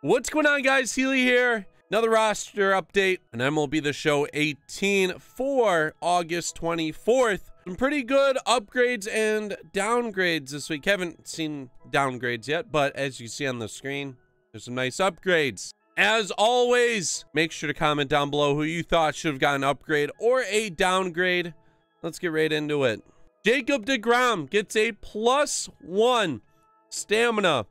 What's going on, guys? Healy here. Another roster update on MLB The Show 18 for August 24th. Some pretty good upgrades and downgrades this week. Haven't seen downgrades yet, but as you see on the screen, there's some nice upgrades. As always, make sure to comment down below who you thought should have gotten an upgrade or a downgrade. Let's get right into it. Jacob deGrom gets a +1 stamina.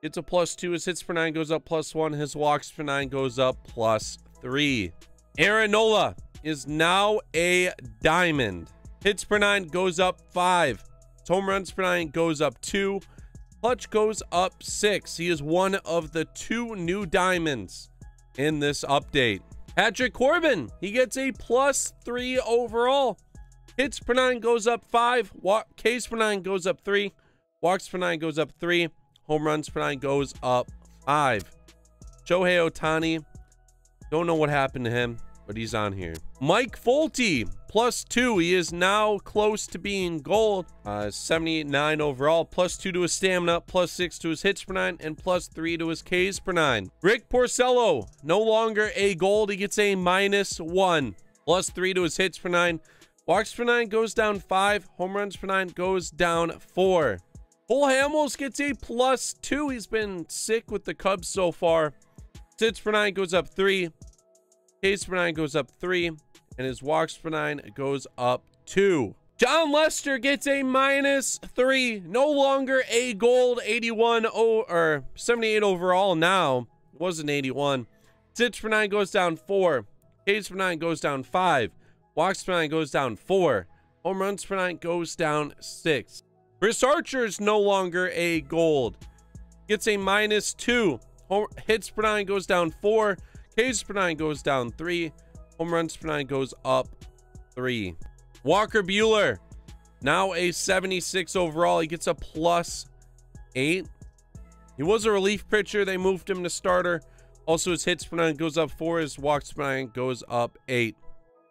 Gets a +2. His hits per 9 goes up +1. His walks per 9 goes up +3. Aaron Nola is now a diamond. Hits per 9 goes up 5. His home runs per 9 goes up 2. Clutch goes up 6. He is one of the 2 new diamonds in this update. Patrick Corbin, he gets a +3 overall. Hits per 9 goes up 5. Ks per 9 goes up 3. Walks per 9 goes up 3. Home runs per 9 goes up 5. Shohei Ohtani, don't know what happened to him, but he's on here. Mike Folty, +2. He is now close to being gold. 79 overall, +2 to his stamina, +6 to his hits per 9, and +3 to his Ks per 9. Rick Porcello, no longer a gold. He gets a -1, +3 to his hits per 9. Walks per 9 goes down 5. Home runs per 9 goes down 4. Cole Hamels gets a +2. He's been sick with the Cubs so far. Hits per 9 goes up 3. Ks per 9 goes up 3. And his walks per 9 goes up 2. Jon Lester gets a -3. No longer a gold. 81 or 78 overall now. It wasn't 81. Hits per 9 goes down 4. Ks per 9 goes down 5. Walks per 9 goes down 4. Home runs per 9 goes down 6. Chris Archer is no longer a gold. Gets a -2. Hits per 9 goes down 4. Ks per 9 goes down 3. Home runs per 9 goes up 3. Walker Buehler, now a 76 overall. He gets a +8. He was a relief pitcher. They moved him to starter. Also, his hits per 9 goes up 4. His walks per 9 goes up 8.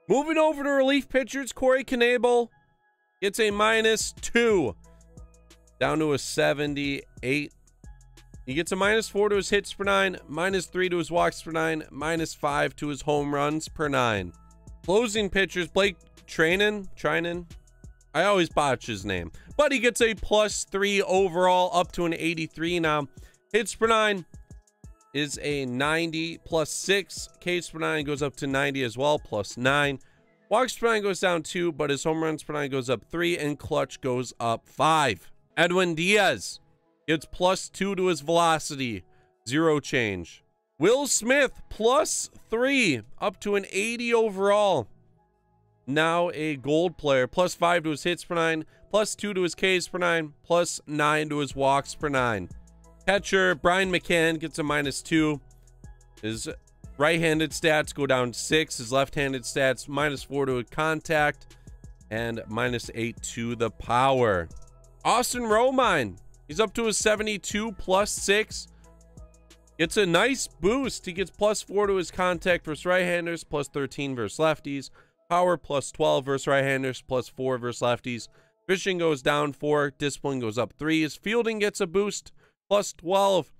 Moving over to relief pitchers, Corey Knebel gets a -2. Down to a 78. He gets a -4 to his hits per 9, -3 to his walks per 9, -5 to his home runs per 9. Closing pitchers, Blake Treinen. I always botch his name, but he gets a +3 overall, up to an 83 now. Hits per 9 is a 90, +6. Ks per 9 goes up to 90 as well, +9. Walks per 9 goes down 2, but his home runs per 9 goes up 3, and clutch goes up 5. Edwin Diaz gets +2 to his velocity, 0 change. Will Smith, +3, up to an 80 overall. Now a gold player, +5 to his hits per 9, +2 to his Ks per 9, +9 to his walks per 9. Catcher Brian McCann gets a -2. His right-handed stats go down 6. His left-handed stats -4 to a contact and -8 to the power. Austin Romine, he's up to a 72, +6. Gets a nice boost. He gets +4 to his contact versus right-handers, +13 versus lefties. Power +12 versus right-handers, +4 versus lefties. Fishing goes down 4. Discipline goes up 3. His fielding gets a boost, +12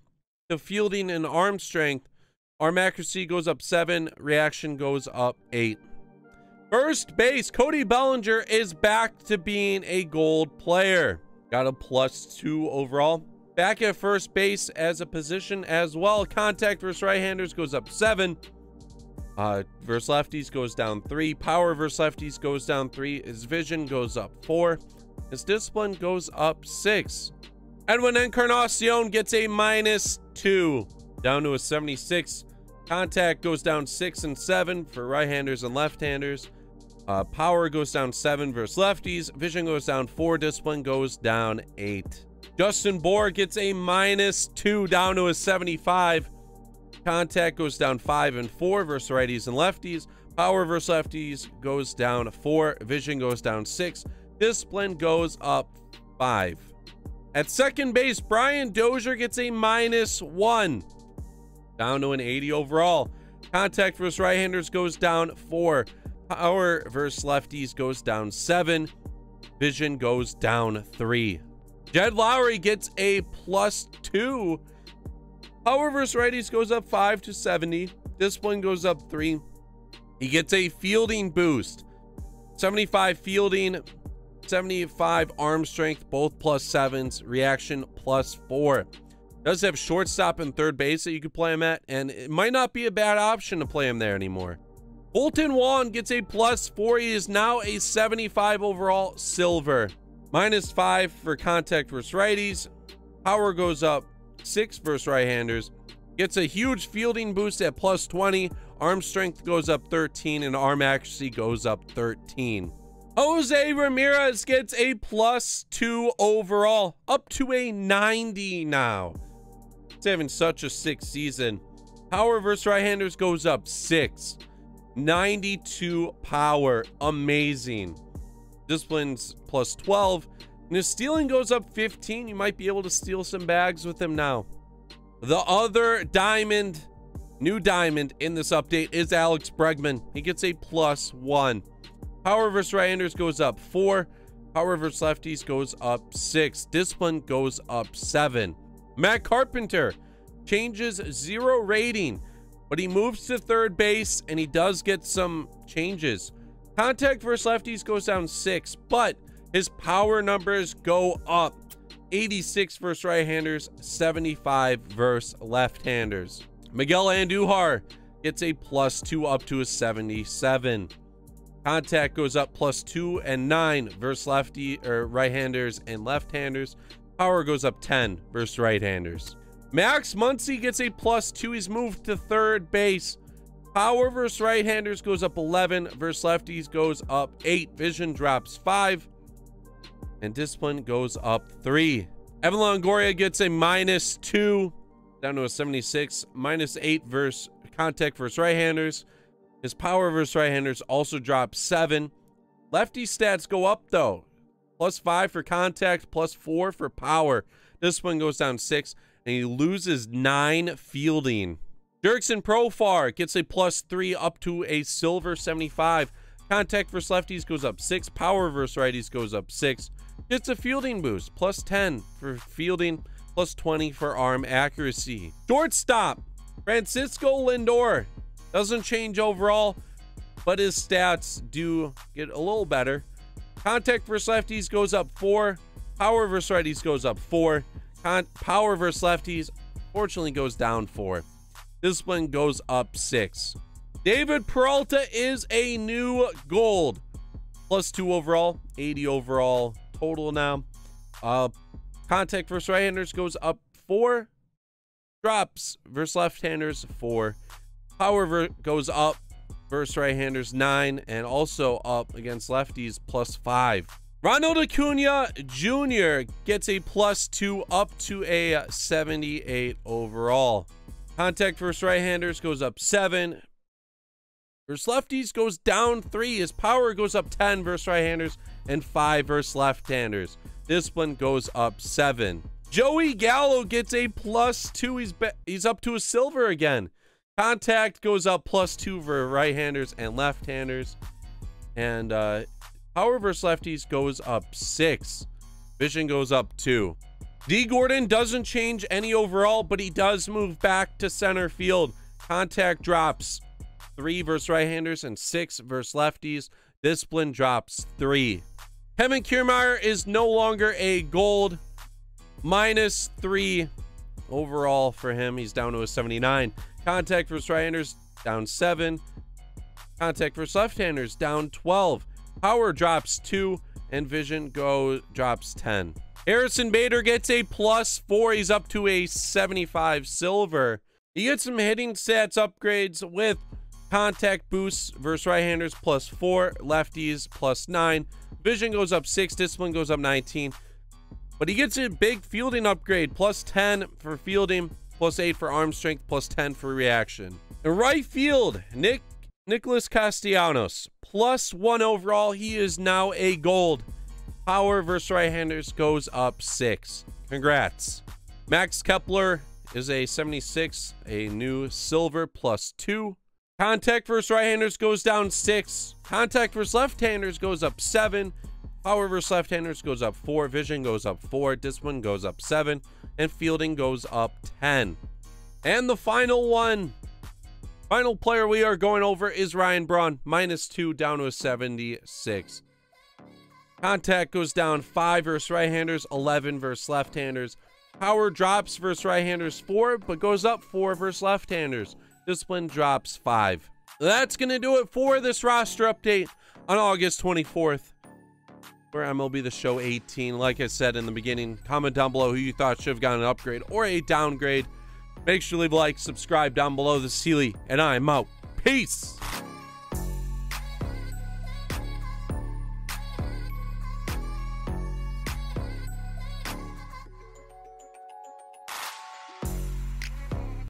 to fielding and arm strength. Arm accuracy goes up 7. Reaction goes up 8. First base, Cody Bellinger is back to being a gold player. Got a +2 overall. Back at first base as a position as well. Contact versus right-handers goes up 7. Versus lefties goes down 3. Power versus lefties goes down 3. His vision goes up 4. His discipline goes up 6. Edwin Encarnacion gets a -2. Down to a 76. Contact goes down 6 and 7 for right-handers and left-handers. Power goes down 7 versus lefties. Vision goes down 4. Discipline goes down 8. Justin Bour gets a -2, down to a 75. Contact goes down 5 and 4 versus righties and lefties. Power versus lefties goes down 4. Vision goes down 6. Discipline goes up 5. At second base, Brian Dozier gets a -1. Down to an 80 overall. Contact versus right-handers goes down 4. Power versus lefties goes down 7. Vision goes down 3. Jed Lowrie gets a +2. Power versus righties goes up 5 to 70. Discipline goes up 3. He gets a fielding boost. 75 fielding, 75 arm strength, both +7s. Reaction +4. Does have shortstop and third base that you could play him at, and it might not be a bad option to play him there anymore. Kolten Wong gets a +4. He is now a 75 overall silver. -5 for contact versus righties. Power goes up 6 versus right-handers. Gets a huge fielding boost at +20. Arm strength goes up 13, and arm accuracy goes up 13. Jose Ramirez gets a +2 overall, up to a 90 now. He's having such a sick season. Power versus right-handers goes up 6. 92 power, amazing. Discipline's +12. And his stealing goes up 15. You might be able to steal some bags with him now. The other diamond, new diamond in this update is Alex Bregman. He gets a +1. Power versus right-handers goes up 4. Power versus lefties goes up 6. Discipline goes up 7. Matt Carpenter changes 0 rating, but he moves to third base and he does get some changes. Contact versus lefties goes down 6, but his power numbers go up. 86 versus right-handers, 75 versus left-handers. Miguel Andujar gets a +2 up to a 77. Contact goes up +2 and 9 versus lefty or right-handers and left-handers. Power goes up 10 versus right-handers. Max Muncy gets a +2. He's moved to third base. Power versus right-handers goes up 11 versus lefties goes up 8. Vision drops 5. And discipline goes up 3. Evan Longoria gets a -2 down to a 76. -8 versus contact versus right-handers. His power versus right-handers also drops 7. Lefty stats go up though. +5 for contact, +4 for power. Discipline goes down 6, and he loses 9 fielding. Jurickson Profar gets a +3 up to a silver 75. Contact versus lefties goes up 6. Power versus righties goes up 6. Gets a fielding boost, +10 for fielding, +20 for arm accuracy. Shortstop, Francisco Lindor. Doesn't change overall, but his stats do get a little better. Contact versus lefties goes up 4. Power versus righties goes up 4. Power versus lefties, fortunately, goes down 4. Discipline goes up 6. David Peralta is a new gold. +2 overall, 80 overall total now. Contact versus right-handers goes up 4. Drops versus left-handers 4. Power goes up versus right-handers 9, and also up against lefties +5. Ronald Acuna Jr. gets a +2 up to a 78 overall. Contact versus right-handers goes up 7. Versus lefties goes down 3. His power goes up 10 versus right-handers and 5 versus left-handers. Discipline goes up 7. Joey Gallo gets a +2. He's up to a silver again. Contact goes up +2 for right-handers and left-handers. And power versus lefties goes up 6. Vision goes up 2. Dee Gordon doesn't change any overall, but he does move back to center field. Contact drops 3 versus right-handers and 6 versus lefties. Discipline drops 3. Kevin Kiermaier is no longer a gold. -3 overall for him. He's down to a 79. Contact versus right-handers down 7. Contact versus left-handers down 12. Power drops 2, and vision drops 10. Harrison Bader gets a +4. He's up to a 75 silver. He gets some hitting stats upgrades with contact boosts versus right-handers +4, lefties +9. Vision goes up 6, discipline goes up 19. But he gets a big fielding upgrade, +10 for fielding, +8 for arm strength, +10 for reaction. In right field, Nicholas Castellanos, +1 overall. He is now a gold. Power versus right-handers goes up 6. Congrats. Max Kepler is a 76, a new silver +2. Contact versus right-handers goes down 6. Contact versus left-handers goes up 7. Power versus left-handers goes up 4. Vision goes up 4. Discipline goes up 7. And fielding goes up 10. And the final one. Final player we are going over is Ryan Braun, -2 down to a 76. Contact goes down 5 versus right-handers, 11 versus left-handers. Power drops versus right-handers 4, but goes up 4 versus left-handers. Discipline drops 5. That's going to do it for this roster update on August 24th. For MLB The Show 18. Like I said in the beginning, comment down below who you thought should have gotten an upgrade or a downgrade. Make sure to leave a like, subscribe down below. This is Healy, and I'm out. Peace.